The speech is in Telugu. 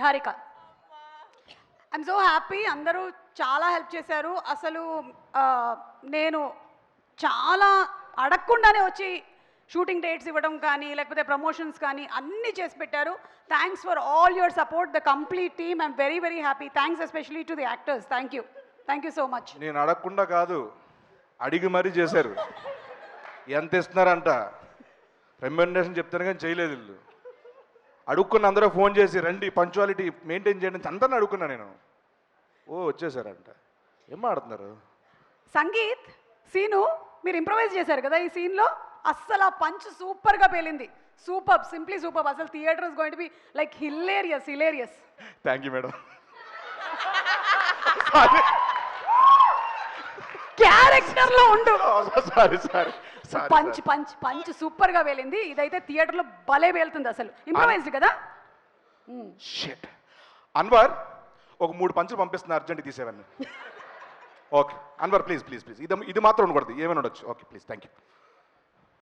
నిహారిక. ఐఎమ్ సో హ్యాపీ, అందరూ చాలా హెల్ప్ చేశారు. అసలు నేను చాలా అడగకుండానే వచ్చి షూటింగ్ డేట్స్ ఇవ్వడం కానీ లేకపోతే ప్రమోషన్స్ కానీ అన్నీ చేసి పెట్టారు. Thanks for all your support, the complete team. I'm very very happy. Thanks especially to the actors. Thank you so much. నేను అడగకుండా కాదు, అడిగి మరీ చేశారు. ఎంత ఇస్తున్నారంట రెమ్యునరేషన్ చెప్తాను కానీ చేయలేదు వీళ్ళు. అడుక్కున్న అందరూ ఫోన్ చేసి రండి పంక్చువాలిటీ మెయింటైన్ చేయండి అందరిని అడుక్కున్నా నేను. వచ్చేసారంట. ఏం ఆడుతున్నారు? సంగీత్ సీను మీరు ఇంప్రవైజ్ చేశారు కదా ఈ సీన్లో, అస్సలు ఆ పంచ్ సూపర్గా పేలింది. Super, simply super. అసలు theatre is going to be like hilarious. Thank you madam. Character లో ఉండు. సారీ పంచ్ సూపర్ గా వేలింది. ఇదైతే థియేటర్ లో భలే వేలుతుంది. అసలు ఇంప్రవైజ్డ్ కదా. షిట్. అన్వర్ ఒక 3 పంచులు పంపిస్తున్నా, అర్జెంట్ తీసేవన్నీ. ఓకే అన్వర్ ప్లీజ్ ఇది మాత్రం ఉండకూడదు, ఏమైనా ఉండొచ్చు. Okay please, thank you.